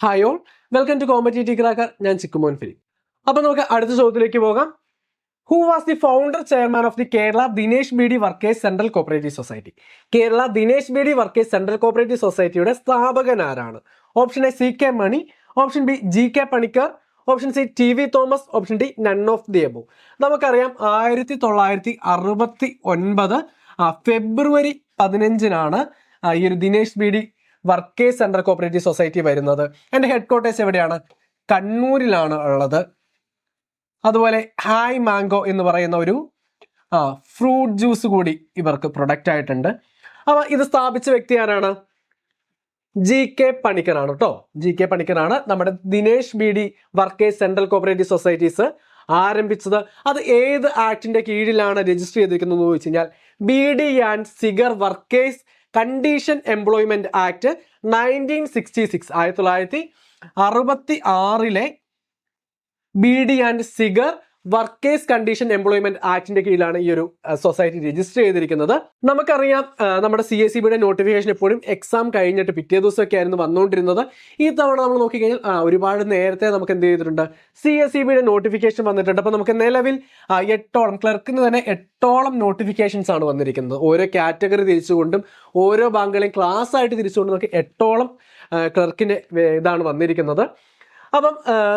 Hi all, welcome to competitive cracker. ഞാൻ Chikkumon Philip. അപ്പോൾ നമുക്ക് അടുത്ത ചോദ്യത്തിലേക്ക് പോകാം. Who was the founder chairman of the Kerala Dinesh B D workers central cooperative society? Kerala Dinesh B D workers central cooperative സൊസൈറ്റിയുടെ സ്ഥാപകൻ ആരാണ്? Option A C K Mani, option B G K Panicker, option C T V Thomas, option D none of the above. നമുക്കറിയാം 1969 ഫെബ്രുവരി 15 ഈ ഒരു Dinesh B D workers central cooperative society വരുന്നത്. എൻ്റെ head quarters എവിടെയാണ്? കണ്ണൂരിലാണ് ഉള്ളത്. അതുപോലെ ഹായ് മാംഗോ എന്ന് പറയുന്ന ഒരു ഫ്രൂട്ട് ജ്യൂസ് കൂടി ഇവർക്ക് പ്രൊഡക്റ്റ് ആയിട്ടുണ്ട്. അപ്പോൾ ഇത് സ്ഥാപിച്ച വ്യക്തി ആരാണ്? ജി കെ പണിക്കറാണ് കേട്ടോ. ജി കെ പണിക്കറാണ് നമ്മുടെ Dinesh B D workers central cooperative societies ആരംഭിച്ചത്. അത് ഏത് ആക്ടിന്റെ കീഴിലാണ് രജിസ്റ്റർ ചെയ്തിരിക്കുന്നത് എന്ന് ചോദിച്ചു കഴിഞ്ഞാൽ B D and cigar workers condition employment act 1966 1966 B D and cigar workers condition employment ആക്ടിന്റെ കീഴിലാണ് ഈ ഒരു സൊസൈറ്റി രജിസ്റ്റർ ചെയ്തിരിക്കുന്നത്. നമുക്കറിയാം നമ്മുടെ CSEB നോട്ടിഫിക്കേഷൻ എപ്പോഴും എക്സാം കഴിഞ്ഞിട്ട് പിറ്റേ ദിവസമൊക്കെ ആയിരുന്നു വന്നുകൊണ്ടിരുന്നത്. ഈ തവണ നമ്മൾ നോക്കിക്കഴിഞ്ഞാൽ ഒരുപാട് നേരത്തെ നമുക്ക് എന്ത് ചെയ്തിട്ടുണ്ട്? CSEB നോട്ടിഫിക്കേഷൻ വന്നിട്ടുണ്ട്. അപ്പോൾ നമുക്ക് നിലവിൽ 8ഓളം ക്ലർക്കിന് തന്നെ 8ഓളം നോട്ടിഫിക്കേഷൻസ് ആണ് വന്നിരിക്കുന്നത്. ഓരോ കാറ്റഗറി തിരിച്ചുകൊണ്ടും ഓരോ ബാങ്കുകളെയും ക്ലാസ് ആയിട്ട് തിരിച്ചുകൊണ്ടും നമുക്ക് 8ഓളം ക്ലർക്കിന് ഇതാണ് വന്നിരിക്കുന്നത്. അപ്പം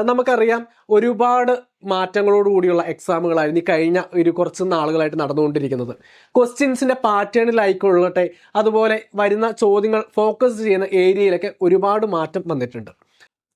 നമുക്കറിയാം ഒരുപാട് മാറ്റങ്ങളോടുകൂടിയുള്ള എക്സാമുകളായിരുന്നു ഈ കഴിഞ്ഞ കുറച്ച് നാളുകളായിട്ട് നടന്നുകൊണ്ടിരിക്കുന്നത്. ക്വസ്റ്റ്യൻസിൻ്റെ പാറ്റേണിലായിക്കൊള്ളട്ടെ, അതുപോലെ വരുന്ന ചോദ്യങ്ങൾ ഫോക്കസ് ചെയ്യുന്ന ഏരിയയിലൊക്കെ ഒരുപാട് മാറ്റം വന്നിട്ടുണ്ട്.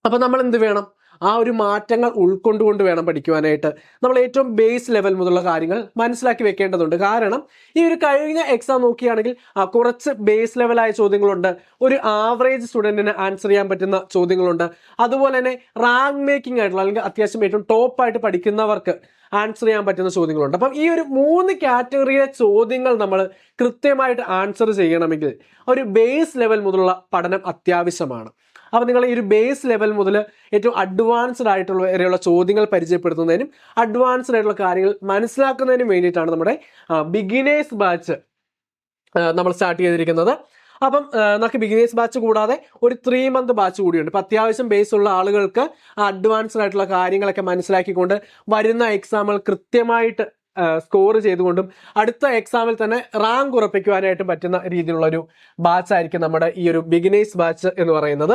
അപ്പം നമ്മൾ എന്ത് വേണം? ആ ഒരു മാറ്റങ്ങൾ ഉൾക്കൊണ്ടുകൊണ്ട് വേണം പഠിക്കുവാനായിട്ട്. നമ്മൾ ഏറ്റവും ബേസ് ലെവൽ മുതലുള്ള കാര്യങ്ങൾ മനസ്സിലാക്കി വെക്കേണ്ടതുണ്ട്. കാരണം ഈ ഒരു കഴിഞ്ഞ എക്സാം നോക്കുകയാണെങ്കിൽ കുറച്ച് ബേസ് ലെവലായ ചോദ്യങ്ങളുണ്ട്, ഒരു ആവറേജ് സ്റ്റുഡൻറ്റിന് ആൻസർ ചെയ്യാൻ പറ്റുന്ന ചോദ്യങ്ങളുണ്ട്, അതുപോലെ തന്നെ റാങ്ക് മേക്കിംഗ് ആയിട്ടുള്ള അല്ലെങ്കിൽ അത്യാവശ്യം ഏറ്റവും ടോപ്പായിട്ട് പഠിക്കുന്നവർക്ക് ആൻസർ ചെയ്യാൻ പറ്റുന്ന ചോദ്യങ്ങളുണ്ട്. അപ്പം ഈ ഒരു 3 കാറ്റഗറിയിലെ ചോദ്യങ്ങൾ നമ്മൾ കൃത്യമായിട്ട് ആൻസർ ചെയ്യണമെങ്കിൽ ഒരു ബേസ് ലെവൽ മുതലുള്ള പഠനം അത്യാവശ്യമാണ്. അപ്പോൾ നിങ്ങൾ ഈ ഒരു ബേസ് ലെവൽ മുതൽ ഏറ്റവും അഡ്വാൻസ്ഡ് ആയിട്ടുള്ള വരെയുള്ള ചോദ്യങ്ങൾ പരിചയപ്പെടുത്തുന്നതിനും അഡ്വാൻസ്ഡ് ആയിട്ടുള്ള കാര്യങ്ങൾ മനസ്സിലാക്കുന്നതിനും വേണ്ടിയിട്ടാണ് നമ്മുടെ ബിഗിനേഴ്സ് ബാച്ച് നമ്മൾ സ്റ്റാർട്ട് ചെയ്തിരിക്കുന്നത്. അപ്പം നമുക്ക് ബിഗിനേഴ്സ് ബാച്ച് കൂടാതെ ഒരു 3 month ബാച്ച് കൂടിയുണ്ട്. അപ്പം അത്യാവശ്യം ബേസ് ഉള്ള ആളുകൾക്ക് അഡ്വാൻസ്ഡ് ആയിട്ടുള്ള കാര്യങ്ങളൊക്കെ മനസ്സിലാക്കിക്കൊണ്ട് വരുന്ന എക്സാമുകൾ കൃത്യമായിട്ട് സ്കോർ ചെയ്തുകൊണ്ടും അടുത്ത എക്സാമിൽ തന്നെ റാങ്ക് ഉറപ്പിക്കുവാനായിട്ട് പറ്റുന്ന രീതിയിലുള്ളൊരു ബാച്ചായിരിക്കും നമ്മുടെ ഈ ഒരു ബിഗിനേഴ്സ് ബാച്ച് എന്ന് പറയുന്നത്.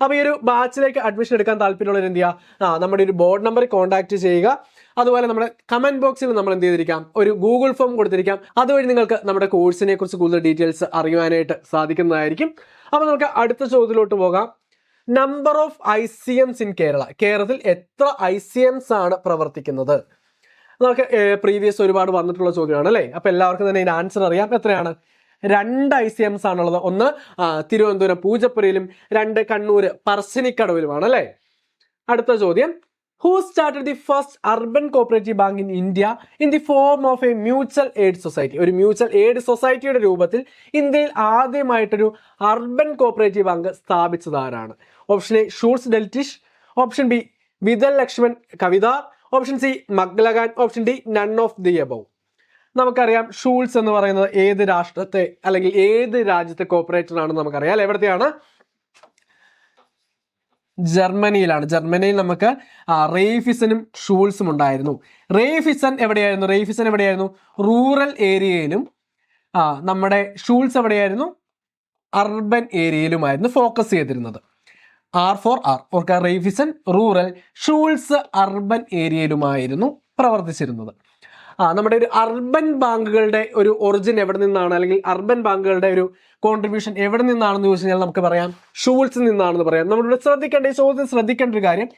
അപ്പോൾ ഈ ഒരു ബാച്ചിലേക്ക് അഡ്മിഷൻ എടുക്കാൻ താല്പര്യമുള്ളവർ എന്ത് ചെയ്യുക? നമ്മുടെ ഒരു ബോർഡ് നമ്പറിൽ കോൺടാക്ട് ചെയ്യുക. അതുപോലെ നമ്മുടെ കമന്റ് ബോക്സിൽ നമ്മൾ എന്ത് ചെയ്തിരിക്കാം? ഒരു ഗൂഗിൾ ഫോം കൊടുത്തിരിക്കാം. അതുവഴി നിങ്ങൾക്ക് നമ്മുടെ കോഴ്സിനെ കുറിച്ച് കൂടുതൽ ഡീറ്റെയിൽസ് അറിയുവാനായിട്ട് സാധിക്കുന്നതായിരിക്കും. അപ്പോൾ നമുക്ക് അടുത്ത ചോദ്യത്തിലോട്ട് പോകാം. Number of ICMs in Kerala. കേരളത്തിൽ എത്ര ICMs ആണ് പ്രവർത്തിക്കുന്നത്? നമുക്ക് പ്രീവിയസ് ഒരുപാട് വന്നിട്ടുള്ള ചോദ്യമാണ് അല്ലേ? അപ്പോൾ എല്ലാവർക്കും തന്നെ ഇതിന് ആൻസർ അറിയാം. എത്രയാണ്? 2 ICMs ആണുള്ളത്. ഒന്ന് തിരുവനന്തപുരം പൂജപ്പുരയിലും 2 കണ്ണൂർ പറശ്ശിനിക്കടവിലുമാണ് അല്ലേ? അടുത്ത ചോദ്യം. Who started the first urban cooperative bank in India in the form of a mutual aid society? ഒരു മ്യൂച്വൽ എയ്ഡ് സൊസൈറ്റിയുടെ രൂപത്തിൽ ഇന്ത്യയിൽ ആദ്യമായിട്ടൊരു അർബൻ കോപ്പറേറ്റീവ് ബാങ്ക് സ്ഥാപിച്ചത് ആരാണ്? Option A Schulze Delitzsch, option B Vithal Laxman Kavthekar, option C Maclagan, option D none of the above. നമുക്കറിയാം Schulze എന്ന് പറയുന്നത് ഏത് രാഷ്ട്രത്തെ അല്ലെങ്കിൽ ഏത് രാജ്യത്തെ കോപ്പറേറ്റർ ആണെന്ന് നമുക്കറിയാം. എവിടത്തെയാണ്? ജർമ്മനിയിലാണ്. ജർമ്മനിയിൽ നമുക്ക് റെയ്ഫിസനും ഷൂൾസും ഉണ്ടായിരുന്നു. റെയ്ഫിസൺ എവിടെയായിരുന്നു? റൂറൽ ഏരിയയിലും നമ്മുടെ ഷൂൾസ് എവിടെയായിരുന്നു? അർബൻ ഏരിയയിലുമായിരുന്നു ഫോക്കസ് ചെയ്തിരുന്നത്. R for R. ഓർക്കുക, റെയ്ഫിസൺ റൂറൽ, ഷൂൾസ് അർബൻ ഏരിയയിലുമായിരുന്നു പ്രവർത്തിച്ചിരുന്നത്. നമ്മുടെ ഒരു അർബൻ ബാങ്കുകളുടെ ഒരു ഒറിജിൻ എവിടെ നിന്നാണ്, അല്ലെങ്കിൽ അർബൻ ബാങ്കുകളുടെ ഒരു കോൺട്രിബ്യൂഷൻ എവിടെ നിന്നാണെന്ന് ചോദിച്ചു കഴിഞ്ഞാൽ നമുക്ക് പറയാം ഷൂൾസിൽ നിന്നാണെന്ന് പറയാം. നമ്മളിവിടെ ശ്രദ്ധിക്കേണ്ട ഒരു കാര്യം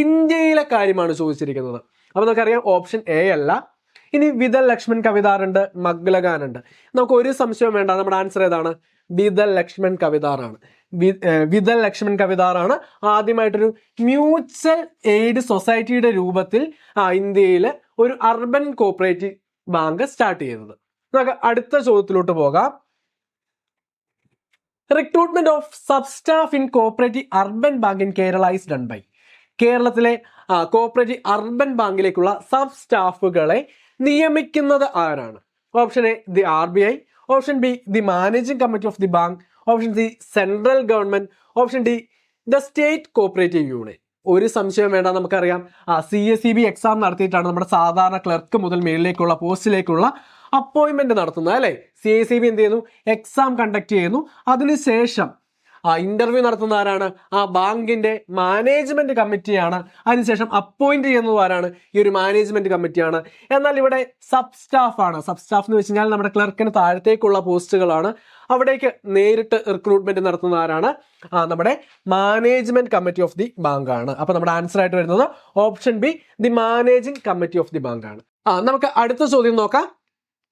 ഇന്ത്യയിലെ കാര്യമാണ് ചോദിച്ചിരിക്കുന്നത്. അപ്പോൾ നമുക്കറിയാം ഓപ്ഷൻ എ അല്ല. ഇനി വിതൽ ലക്ഷ്മൺ കവിതാർ ഉണ്ട്, മഗ്ലഗാൻ ഉണ്ട്. നമുക്ക് ഒരു സംശയവും വേണ്ട, നമ്മുടെ ആൻസർ ഏതാണ്? വിതൽ ലക്ഷ്മൺ കവിതാറാണ്. വിതൽ ലക്ഷ്മൺ കവിതാറാണ് ആദ്യമായിട്ടൊരു മ്യൂച്വൽ എയ്ഡ് സൊസൈറ്റിയുടെ രൂപത്തിൽ ഇന്ത്യയിൽ ഒരു അർബൻ കോപ്പറേറ്റീവ് ബാങ്ക് സ്റ്റാർട്ട് ചെയ്തത്. നമുക്ക് അടുത്ത ചോദ്യത്തിലോട്ട് പോകാം. Recruitment of sub staff in cooperative urban bank in Kerala is done by. കേരളത്തിലെ കോപ്പറേറ്റീവ് അർബൻ ബാങ്കിലേക്കുള്ള സബ് സ്റ്റാഫുകളെ നിയമിക്കുന്നത് ആരാണ്? Option A the RBI, option B the managing committee of the bank, option C central government, option D the state cooperative union. ഒരു സംശയം വേണ്ട, നമുക്കറിയാം CSEB exam നടത്തിയിട്ടാണ് നമ്മുടെ സാധാരണ ക്ലർക്ക് മുതൽ മേളിലേക്കുള്ള പോസ്റ്റിലേക്കുള്ള അപ്പോയിൻമെന്റ് നടത്തുന്നത് അല്ലേ. CSEB എന്ത് ചെയ്യുന്നു, എക്സാം കണ്ടക്ട് ചെയ്യുന്നു. അതിനുശേഷം ഇന്റർവ്യൂ നടത്തുന്ന ആരാണ്, ബാങ്കിന്റെ മാനേജ്മെന്റ് കമ്മിറ്റിയാണ്. അതിനുശേഷം അപ്പോയിന്റ് ചെയ്യുന്നത് ആരാണ്, ഈ ഒരു മാനേജ്മെന്റ് കമ്മിറ്റിയാണ്. എന്നാൽ ഇവിടെ സബ് സ്റ്റാഫ് ആണ്. സബ് സ്റ്റാഫ് എന്ന് വെച്ച് കഴിഞ്ഞാൽ നമ്മുടെ ക്ലർക്കിന് താഴത്തേക്കുള്ള പോസ്റ്റുകളാണ്. അവിടേക്ക് നേരിട്ട് റിക്രൂട്ട്മെന്റ് നടത്തുന്ന ആരാണ്, നമ്മുടെ management committee of the bank ആണ്. അപ്പൊ നമ്മുടെ ആൻസർ ആയിട്ട് വരുന്നത് option B, the managing committee of the bank ആണ്. നമുക്ക് അടുത്ത ചോദ്യം നോക്കാം.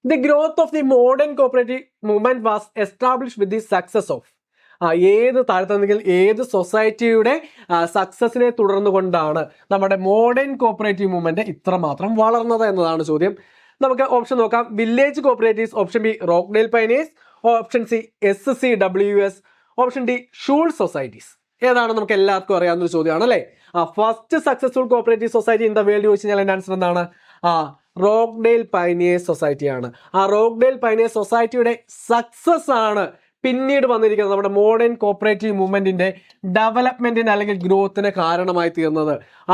The growth of the modern cooperative movement was establish with the success of. ഏത് താഴത്തെങ്കിൽ ഏത് സൊസൈറ്റിയുടെ സക്സസിനെ തുടർന്നു കൊണ്ടാണ് നമ്മുടെ മോഡേൺ കോപ്പറേറ്റീവ് മൂവ്മെന്റ് ഇത്രമാത്രം വളർന്നത് എന്നതാണ് ചോദ്യം. നമുക്ക് ഓപ്ഷൻ നോക്കാം. Village cooperatives, option B Rochdale pioneers, option C SCWS, option D Schulze societies. ഏതാണ്, നമുക്ക് എല്ലാവർക്കും അറിയാവുന്ന ഒരു ചോദ്യമാണ് അല്ലേ. First successful cooperative society in the world ചോദിച്ചു കഴിഞ്ഞാൽ എൻ്റെ ആൻസർ എന്താണ്, റോക്ക്ഡെയിൽ പയനീഴ്സ് സൊസൈറ്റിയാണ്. റോക്ക്ഡെയിൽ പയനീഴ്സ് സൊസൈറ്റിയുടെ സക്സസ് ആണ് പിന്നീട് വന്നിരിക്കുന്നത് നമ്മുടെ മോഡേൺ കോപ്പറേറ്റീവ് മൂവ്മെന്റിന്റെ ഡെവലപ്മെന്റിന് അല്ലെങ്കിൽ ഗ്രോത്തിന് കാരണമായി തീർന്നത്.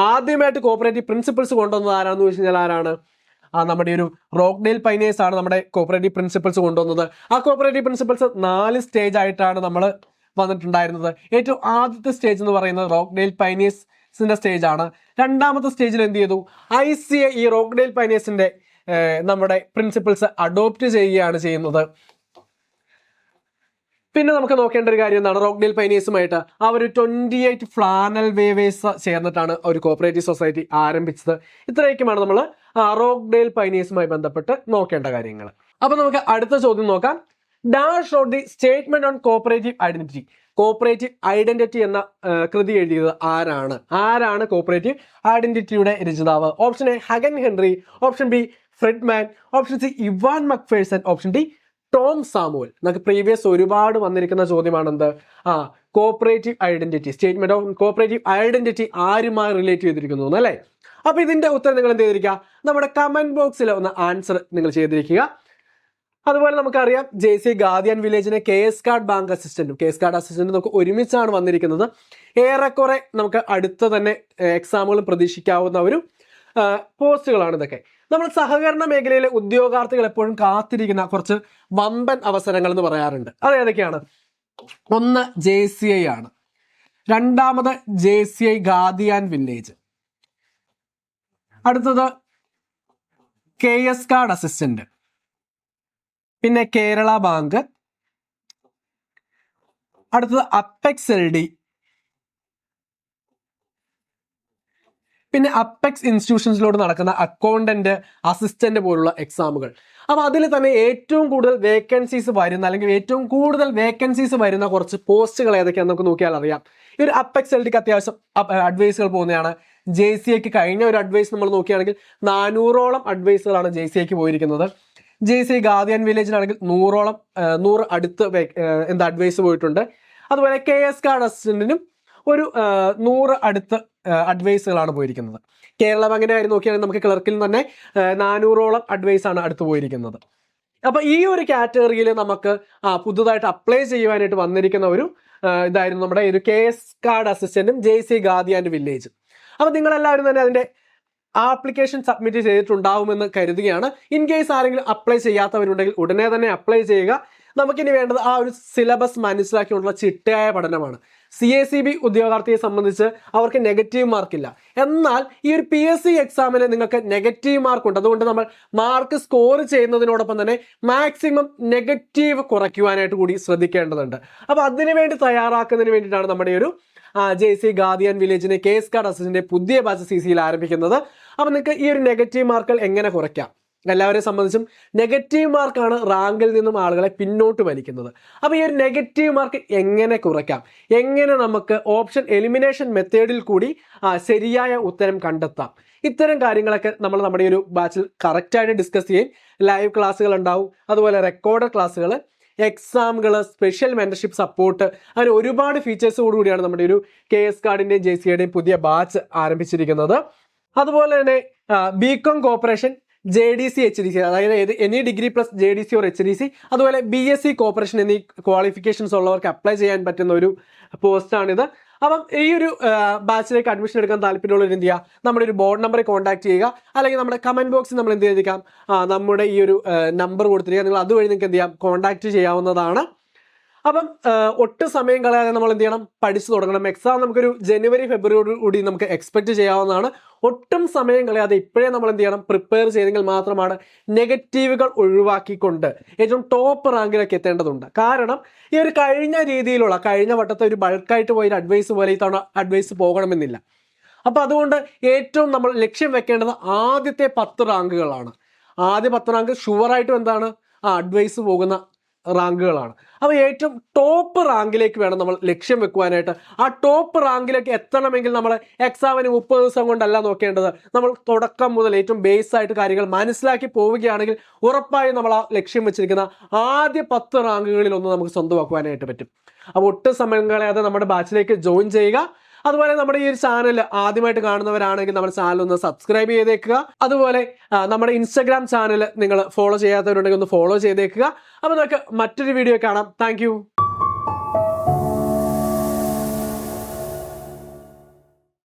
ആദ്യമായിട്ട് കോപ്പറേറ്റീവ് പ്രിൻസിപ്പിൾസ് കൊണ്ടുവന്നത് ആരാണെന്ന് ചോദിച്ചു കഴിഞ്ഞാൽ ആരാണ്, നമ്മുടെ ഒരു റോക്ക്ഡെയിൽ പയനീഴ്സ് ആണ് നമ്മുടെ കോപ്പറേറ്റീവ് പ്രിൻസിപ്പിൾസ് കൊണ്ടുവന്നത്. കോപ്പറേറ്റീവ് പ്രിൻസിപ്പിൾസ് 4 സ്റ്റേജ് ആയിട്ടാണ് നമ്മൾ വന്നിട്ടുണ്ടായിരുന്നത്. ഏറ്റവും ആദ്യത്തെ സ്റ്റേജ് എന്ന് പറയുന്നത് റോക്ക്ഡെയിൽ പയനീഴ്സിന്റെ സ്റ്റേജ് ആണ്. രണ്ടാമത്തെ സ്റ്റേജിൽ എന്ത് ചെയ്തു, ICA ഈ റോക്ക്ഡെയിൽ പയനീഴ്സിന്റെ നമ്മുടെ പ്രിൻസിപ്പിൾസ് അഡോപ്റ്റ് ചെയ്യുകയാണ് ചെയ്യുന്നത്. പിന്നെ നമുക്ക് നോക്കേണ്ട ഒരു കാര്യം എന്താണ്, റോക്ക്ഡെയിൽ പയനീഴ്സുമായിട്ട് അവർ 28 ഫ്ലാനൽ വേവേഴ്സ് ചേർന്നിട്ടാണ് ഒരു കോപ്പറേറ്റീവ് സൊസൈറ്റി ആരംഭിച്ചത്. ഇത്രയൊക്കെയാണ് നമ്മൾ റോക്ക്ഡെയിൽ പയനീഴ്സുമായി ബന്ധപ്പെട്ട് നോക്കേണ്ട കാര്യങ്ങൾ. അപ്പൊ നമുക്ക് അടുത്ത ചോദ്യം നോക്കാം. Dash of the statement on cooperative identity. Cooperative identity എന്ന കൃതി എഴുതിയത് ആരാണ് കോപ്പറേറ്റീവ് ഐഡന്റിറ്റിയുടെ രചയിതാവ്? Option A Hagen Henry, option B Friedman, option C Ivan MacPherson, option D Tom Samuel. നമുക്ക് പ്രീവിയസ് ഒരുപാട് വന്നിരിക്കുന്ന ചോദ്യമാണ് എന്ത്, cooperative identity, statement of cooperative identity ആരുമായി റിലേറ്റ് ചെയ്തിരിക്കുന്നു അല്ലേ. അപ്പൊ ഇതിന്റെ ഉത്തരം നിങ്ങൾ എന്ത് ചെയ്തിരിക്കുക, നമ്മുടെ കമന്റ് ബോക്സിൽ ഒന്ന് ആൻസർ നിങ്ങൾ ചെയ്തിരിക്കുക. അതുപോലെ നമുക്കറിയാം JC ഗാദിയൻ വില്ലേജിനെ KS കാർഡ് ബാങ്ക് അസിസ്റ്റന്റും KS കാർഡ് അസിസ്റ്റന്റും നമുക്ക് ഒരുമിച്ചാണ് വന്നിരിക്കുന്നത്. ഏറെക്കുറെ നമുക്ക് അടുത്ത തന്നെ എക്സാമുകൾ പ്രതീക്ഷിക്കാവുന്ന ഒരു പോസ്റ്റുകളാണ് ഇതൊക്കെ. നമ്മൾ സഹകരണ മേഖലയിലെ ഉദ്യോഗാർത്ഥികൾ എപ്പോഴും കാത്തിരിക്കുന്ന കുറച്ച് വമ്പൻ അവസരങ്ങൾ എന്ന് പറയാറുണ്ട്. അത് ഏതൊക്കെയാണ്? ഒന്ന് JCI ആണ്, രണ്ടാമത് JCI ഗാദിയാൻ വില്ലേജ്, അടുത്തത് KS കാർഡ് അസിസ്റ്റന്റ്, പിന്നെ കേരള ബാങ്ക്, അടുത്തത് അപ്പെക്സ് LD, പിന്നെ അപ്പെക്സ് ഇൻസ്റ്റിറ്റ്യൂഷൻസിലോട് നടക്കുന്ന അക്കൗണ്ടന്റ്, അസിസ്റ്റന്റ് പോലുള്ള എക്സാമുകൾ. അപ്പൊ അതിൽ തന്നെ ഏറ്റവും കൂടുതൽ വേക്കൻസീസ് വരുന്ന അല്ലെങ്കിൽ ഏറ്റവും കൂടുതൽ വേക്കൻസീസ് വരുന്ന കുറച്ച് പോസ്റ്റുകൾ ഏതൊക്കെയാണെന്ന് നമുക്ക് നോക്കിയാൽ അറിയാം. ഈ ഒരു അപ്പെക്സ് LDക്ക് അത്യാവശ്യം അഡ്വൈസുകൾ പോകുന്നതാണ്. JCIക്ക് കഴിഞ്ഞ ഒരു അഡ്വൈസ് നമ്മൾ നോക്കുകയാണെങ്കിൽ 400ഓളം അഡ്വൈസുകളാണ് JCIക്ക് പോയിരിക്കുന്നത്. JCI ഗാദിയൻ വില്ലേജിലാണെങ്കിൽ 100 അടുത്ത് അഡ്വൈസ് പോയിട്ടുണ്ട്. അതുപോലെ KS കാർഡ് അസിസ്റ്റന്റിനും ഒരു 100 അടുത്ത് അഡ്വൈസുകളാണ് പോയിരിക്കുന്നത്. കേരള ബാങ്കിന്റെ കാര്യം നോക്കിയാണെങ്കിൽ നമുക്ക് ക്ലർക്കിൽ തന്നെ 400ഓളം അഡ്വൈസ് ആണ് അടുത്ത് പോയിരിക്കുന്നത്. അപ്പൊ ഈ ഒരു കാറ്റഗറിയിൽ നമുക്ക് പുതുതായിട്ട് അപ്ലൈ ചെയ്യുവാനായിട്ട് വന്നിരിക്കുന്ന ഒരു ഇതായിരുന്നു നമ്മുടെ ഒരു KS കാർഡ് അസിസ്റ്റന്റും JCI ഗാദിയൻ വില്ലേജ്. അപ്പൊ നിങ്ങളെല്ലാവരും തന്നെ അതിന്റെ ആപ്ലിക്കേഷൻ സബ്മിറ്റ് ചെയ്തിട്ടുണ്ടാവുമെന്ന് കരുതുകയാണ്. ഇൻ കേസ് ആരെങ്കിലും അപ്ലൈ ചെയ്യാത്തവരുണ്ടെങ്കിൽ ഉടനെ തന്നെ അപ്ലൈ ചെയ്യുക. നമുക്കിനി വേണ്ടത് ആ ഒരു സിലബസ് മനസ്സിലാക്കിയുള്ള ചിട്ടയായ പഠനമാണ്. CSEB ഉദ്യോഗാർത്ഥിയെ സംബന്ധിച്ച് അവർക്ക് നെഗറ്റീവ് മാർക്കില്ല, എന്നാൽ ഈ ഒരു PSC എക്സാമിന് നിങ്ങൾക്ക് നെഗറ്റീവ് മാർക്ക് ഉണ്ട്. അതുകൊണ്ട് നമ്മൾ മാർക്ക് സ്കോർ ചെയ്യുന്നതിനോടൊപ്പം തന്നെ മാക്സിമം നെഗറ്റീവ് കുറയ്ക്കുവാനായിട്ട് കൂടി ശ്രദ്ധിക്കേണ്ടതുണ്ട്. അപ്പൊ അതിനുവേണ്ടി തയ്യാറാക്കുന്നതിന് വേണ്ടിയിട്ടാണ് നമ്മുടെ ഒരു JCI ഗാദിയൻ വില്ലേജിനെ KS കാർഡ് അസിസ്റ്റന്റിന്റെ പുതിയ ബാച്ച് CCയിൽ ആരംഭിക്കുന്നത്. അപ്പൊ നിങ്ങൾക്ക് ഈ ഒരു നെഗറ്റീവ് മാർക്കുകൾ എങ്ങനെ കുറയ്ക്കാം? എല്ലാവരെയും സംബന്ധിച്ചും നെഗറ്റീവ് മാർക്കാണ് റാങ്കിൽ നിന്നും ആളുകളെ പിന്നോട്ട് വലിക്കുന്നത്. അപ്പോൾ ഈ ഒരു നെഗറ്റീവ് മാർക്ക് എങ്ങനെ കുറയ്ക്കാം, എങ്ങനെ നമുക്ക് ഓപ്ഷൻ എലിമിനേഷൻ മെത്തേഡിൽ കൂടി ശരിയായ ഉത്തരം കണ്ടെത്താം, ഇത്തരം കാര്യങ്ങളൊക്കെ നമ്മൾ നമ്മുടെ ഒരു ബാച്ചിൽ കറക്റ്റായിട്ട് ഡിസ്കസ് ചെയ്യും. ലൈവ് ക്ലാസ്സുകൾ ഉണ്ടാവും, അതുപോലെ റെക്കോർഡഡ് ക്ലാസ്സുകൾ, എക്സാമുകൾ, സ്പെഷ്യൽ മെന്റർഷിപ്പ് സപ്പോർട്ട്, അങ്ങനെ ഒരുപാട് ഫീച്ചേഴ്സോടുകൂടിയാണ് നമ്മുടെ ഒരു KS കാർഡിന്റെയും JCIയുടെയും പുതിയ ബാച്ച് ആരംഭിച്ചിരിക്കുന്നത്. അതുപോലെ തന്നെ BCom കോപ്പറേഷൻ, JDC HDC, അതായത് any degree plus JDC or HDC, അതുപോലെ BSc കോപ്പറേഷൻ എന്നീ ക്വാളിഫിക്കേഷൻസ് ഉള്ളവർക്ക് അപ്ലൈ ചെയ്യാൻ പറ്റുന്ന ഒരു പോസ്റ്റാണിത്. അപ്പം ഈ ഒരു ബാച്ചിലേക്ക് അഡ്മിഷൻ എടുക്കാൻ താല്പര്യമുള്ളവർ എന്ത് ചെയ്യുക, നമ്മുടെ ഒരു ബോർഡ് നമ്പറിൽ കോൺടാക്ട് ചെയ്യുക, അല്ലെങ്കിൽ നമ്മുടെ കമന്റ് ബോക്സിൽ നമ്മൾ എന്ത് ചെയ്തിരിക്കാം, നമ്മുടെ ഈ ഒരു നമ്പർ കൊടുത്തിരിക്കുക, നിങ്ങൾ അതുവഴി നിങ്ങൾക്ക് എന്ത് ചെയ്യാം, കോൺടാക്ട് ചെയ്യാവുന്നതാണ്. അപ്പം ഒട്ടും സമയം കളയാതെ നമ്മൾ എന്ത് ചെയ്യണം, പഠിച്ചു തുടങ്ങണം. എക്സാം നമുക്കൊരു ജനുവരി ഫെബ്രുവരി കൂടി നമുക്ക് എക്സ്പെക്ട് ചെയ്യാവുന്നതാണ്. ഒട്ടും സമയം കളയാതെ ഇപ്പോഴേ നമ്മൾ എന്ത് ചെയ്യണം, പ്രിപ്പയർ ചെയ്തെങ്കിൽ മാത്രമാണ് നെഗറ്റീവുകൾ ഒഴിവാക്കിക്കൊണ്ട് ഏറ്റവും ടോപ്പ് റാങ്കിലേക്ക് എത്തേണ്ടതുണ്ട്. കാരണം ഈ ഒരു കഴിഞ്ഞ വട്ടത്തെ ഒരു ബൾക്കായിട്ട് പോയൊരു അഡ്വൈസ് പോലെ ഇത്തവണ അഡ്വൈസ് പോകണമെന്നില്ല. അപ്പം അതുകൊണ്ട് ഏറ്റവും നമ്മൾ ലക്ഷ്യം വെക്കേണ്ടത് ആദ്യത്തെ 10 റാങ്കുകളാണ്. ആദ്യ 10 റാങ്ക് ഷുവറായിട്ടും എന്താണ്, അഡ്വൈസ് പോകുന്ന റാങ്കുകളാണ്. അപ്പോൾ ഏറ്റവും ടോപ്പ് റാങ്കിലേക്ക് വേണം നമ്മൾ ലക്ഷ്യം വെക്കുവാനായിട്ട്. ആ ടോപ്പ് റാങ്കിലേക്ക് എത്തണമെങ്കിൽ നമ്മൾ എക്സാമിന് 30 ദിവസം കൊണ്ടല്ല നോക്കേണ്ടത്. നമ്മൾ തുടക്കം മുതൽ ഏറ്റവും ബേസ് ആയിട്ട് കാര്യങ്ങൾ മനസ്സിലാക്കി പോവുകയാണെങ്കിൽ ഉറപ്പായും നമ്മൾ ആ ലക്ഷ്യം വെച്ചിരിക്കുന്ന ആദ്യ 10 റാങ്കുകളിൽ ഒന്ന് നമുക്ക് സ്വന്തമാക്കുവാനായിട്ട് പറ്റും. അപ്പോൾ ഒട്ടും സമയം കളയാതെ നമ്മുടെ ബാച്ചിലേക്ക് ജോയിൻ ചെയ്യുക. അതുപോലെ നമ്മുടെ ഈ ഒരു ചാനൽ ആദ്യമായിട്ട് കാണുന്നവരാണെങ്കിൽ നമ്മുടെ ചാനൽ ഒന്ന് സബ്സ്ക്രൈബ് ചെയ്തേക്കുക. അതുപോലെ നമ്മുടെ ഇൻസ്റ്റാഗ്രാം ചാനൽ നിങ്ങൾ ഫോളോ ചെയ്യാത്തവരുണ്ടെങ്കിൽ ഒന്ന് ഫോളോ ചെയ്തേക്കുക. അപ്പോൾ നമുക്ക് മറ്റൊരു വീഡിയോ കാണാം. താങ്ക്